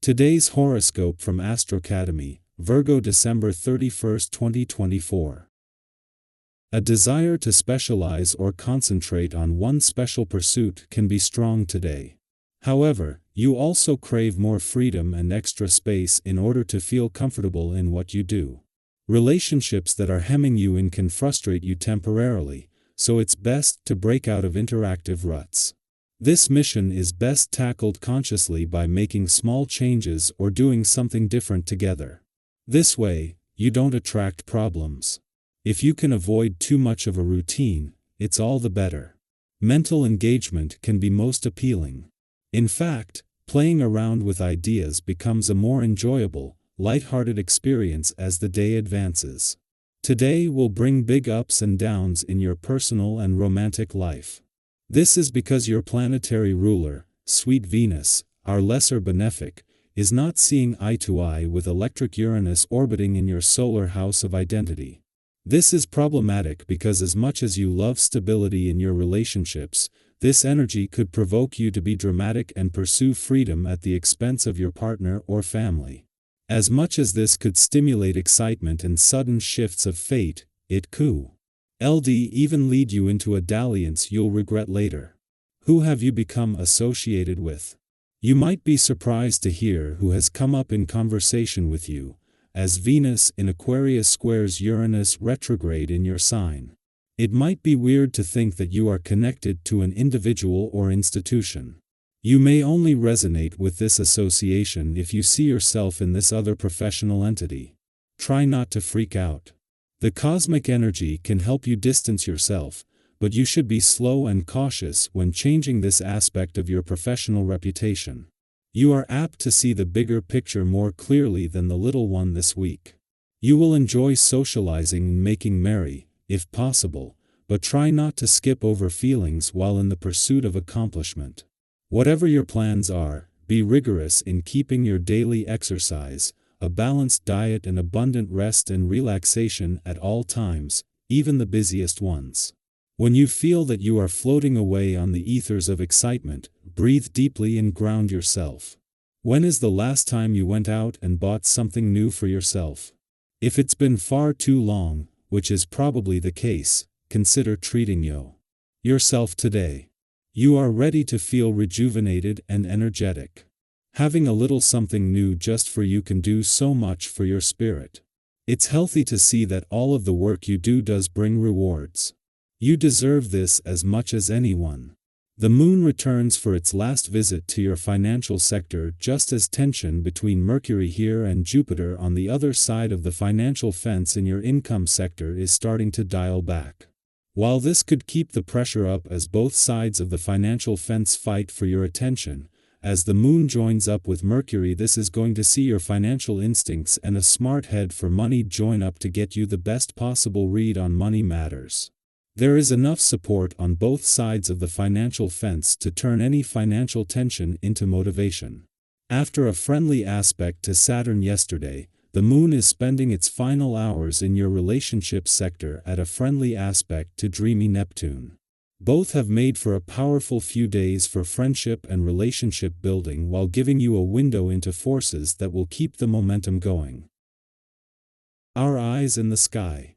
Today's horoscope from Astrocademy, Virgo December 31, 2024. A desire to specialize or concentrate on one special pursuit can be strong today. However, you also crave more freedom and extra space in order to feel comfortable in what you do. Relationships that are hemming you in can frustrate you temporarily, so it's best to break out of interactive ruts. This mission is best tackled consciously by making small changes or doing something different together. This way, you don't attract problems. If you can avoid too much of a routine, it's all the better. Mental engagement can be most appealing. In fact, playing around with ideas becomes a more enjoyable, lighthearted experience as the day advances. Today will bring big ups and downs in your personal and romantic life. This is because your planetary ruler, sweet Venus, our lesser benefic, is not seeing eye to eye with electric Uranus orbiting in your solar house of identity. This is problematic because as much as you love stability in your relationships, this energy could provoke you to be dramatic and pursue freedom at the expense of your partner or family. As much as this could stimulate excitement and sudden shifts of fate, it could even lead you into a dalliance you'll regret later. Who have you become associated with? You might be surprised to hear who has come up in conversation with you, as Venus in Aquarius squares Uranus retrograde in your sign. It might be weird to think that you are connected to an individual or institution. You may only resonate with this association if you see yourself in this other professional entity. Try not to freak out. The cosmic energy can help you distance yourself, but you should be slow and cautious when changing this aspect of your professional reputation. You are apt to see the bigger picture more clearly than the little one this week. You will enjoy socializing and making merry, if possible, but try not to skip over feelings while in the pursuit of accomplishment. Whatever your plans are, be rigorous in keeping your daily exercise, a balanced diet and abundant rest and relaxation at all times, even the busiest ones. When you feel that you are floating away on the ethers of excitement, breathe deeply and ground yourself. When is the last time you went out and bought something new for yourself? If it's been far too long, which is probably the case, consider treating yourself today. You are ready to feel rejuvenated and energetic. Having a little something new just for you can do so much for your spirit. It's healthy to see that all of the work you do does bring rewards. You deserve this as much as anyone. The moon returns for its last visit to your financial sector just as tension between Mercury here and Jupiter on the other side of the financial fence in your income sector is starting to dial back. While this could keep the pressure up as both sides of the financial fence fight for your attention, as the moon joins up with Mercury, this is going to see your financial instincts and a smart head for money join up to get you the best possible read on money matters. There is enough support on both sides of the financial fence to turn any financial tension into motivation. After a friendly aspect to Saturn yesterday, the moon is spending its final hours in your relationship sector at a friendly aspect to dreamy Neptune. Both have made for a powerful few days for friendship and relationship building while giving you a window into forces that will keep the momentum going. Our eyes in the sky.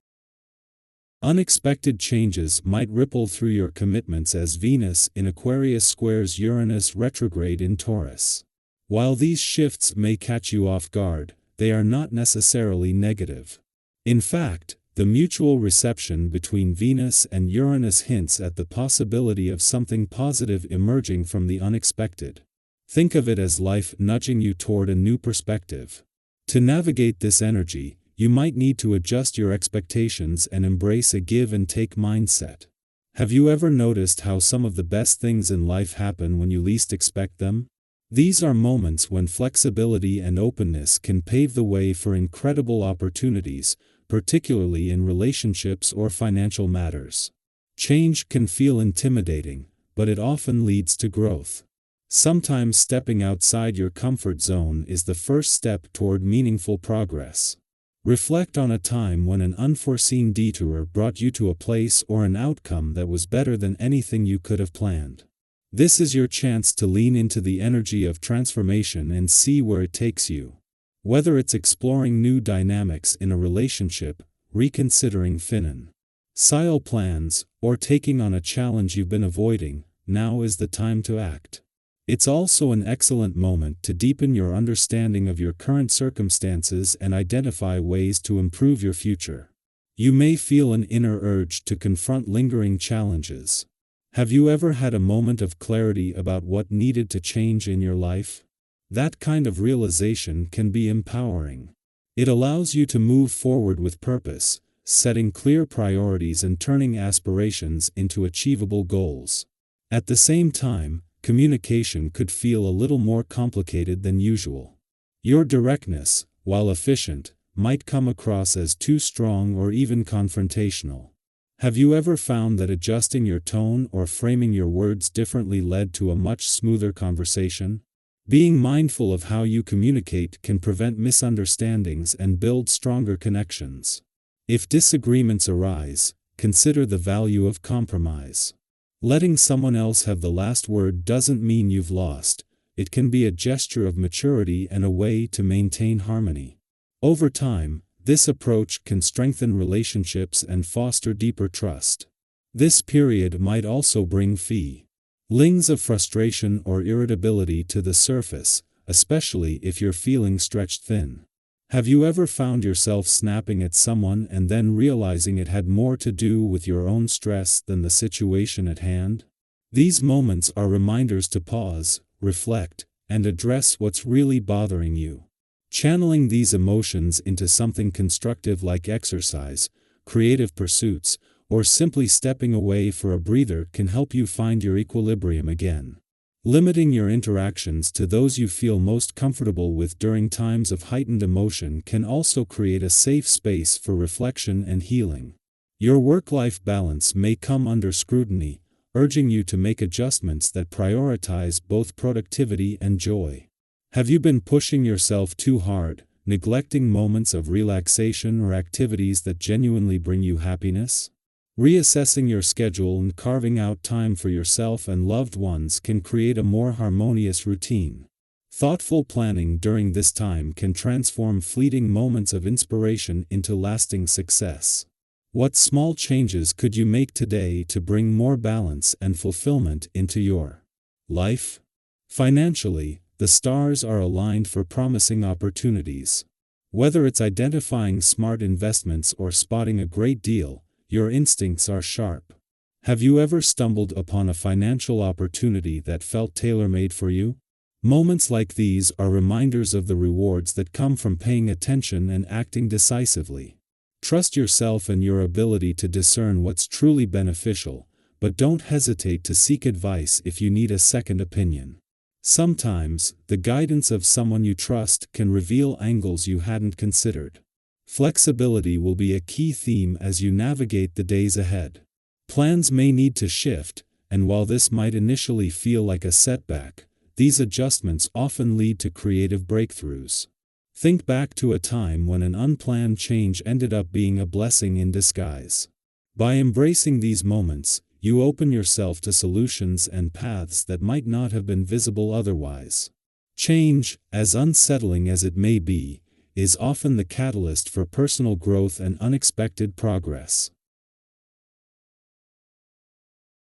Unexpected changes might ripple through your commitments as Venus in Aquarius squares Uranus retrograde in Taurus. While these shifts may catch you off guard, they are not necessarily negative. In fact, the mutual reception between Venus and Uranus hints at the possibility of something positive emerging from the unexpected. Think of it as life nudging you toward a new perspective. To navigate this energy, you might need to adjust your expectations and embrace a give-and-take mindset. Have you ever noticed how some of the best things in life happen when you least expect them? These are moments when flexibility and openness can pave the way for incredible opportunities, particularly in relationships or financial matters. Change can feel intimidating, but it often leads to growth. Sometimes stepping outside your comfort zone is the first step toward meaningful progress. Reflect on a time when an unforeseen detour brought you to a place or an outcome that was better than anything you could have planned. This is your chance to lean into the energy of transformation and see where it takes you. Whether it's exploring new dynamics in a relationship, reconsidering financial plans, or taking on a challenge you've been avoiding, now is the time to act. It's also an excellent moment to deepen your understanding of your current circumstances and identify ways to improve your future. You may feel an inner urge to confront lingering challenges. Have you ever had a moment of clarity about what needed to change in your life? That kind of realization can be empowering. It allows you to move forward with purpose, setting clear priorities and turning aspirations into achievable goals. At the same time, communication could feel a little more complicated than usual. Your directness, while efficient, might come across as too strong or even confrontational. Have you ever found that adjusting your tone or framing your words differently led to a much smoother conversation? Being mindful of how you communicate can prevent misunderstandings and build stronger connections. If disagreements arise, consider the value of compromise. Letting someone else have the last word doesn't mean you've lost. It can be a gesture of maturity and a way to maintain harmony. Over time, this approach can strengthen relationships and foster deeper trust. This period might also bring feelings of frustration or irritability to the surface, especially if you're feeling stretched thin. Have you ever found yourself snapping at someone and then realizing it had more to do with your own stress than the situation at hand? These moments are reminders to pause, reflect, and address what's really bothering you. Channeling these emotions into something constructive like exercise, creative pursuits, or simply stepping away for a breather can help you find your equilibrium again. Limiting your interactions to those you feel most comfortable with during times of heightened emotion can also create a safe space for reflection and healing. Your work-life balance may come under scrutiny, urging you to make adjustments that prioritize both productivity and joy. Have you been pushing yourself too hard, neglecting moments of relaxation or activities that genuinely bring you happiness? Reassessing your schedule and carving out time for yourself and loved ones can create a more harmonious routine. Thoughtful planning during this time can transform fleeting moments of inspiration into lasting success. What small changes could you make today to bring more balance and fulfillment into your life? Financially, the stars are aligned for promising opportunities. Whether it's identifying smart investments or spotting a great deal, your instincts are sharp. Have you ever stumbled upon a financial opportunity that felt tailor-made for you? Moments like these are reminders of the rewards that come from paying attention and acting decisively. Trust yourself and your ability to discern what's truly beneficial, but don't hesitate to seek advice if you need a second opinion. Sometimes, the guidance of someone you trust can reveal angles you hadn't considered. Flexibility will be a key theme as you navigate the days ahead. Plans may need to shift, and while this might initially feel like a setback, these adjustments often lead to creative breakthroughs. Think back to a time when an unplanned change ended up being a blessing in disguise. By embracing these moments, you open yourself to solutions and paths that might not have been visible otherwise. Change, as unsettling as it may be, is often the catalyst for personal growth and unexpected progress.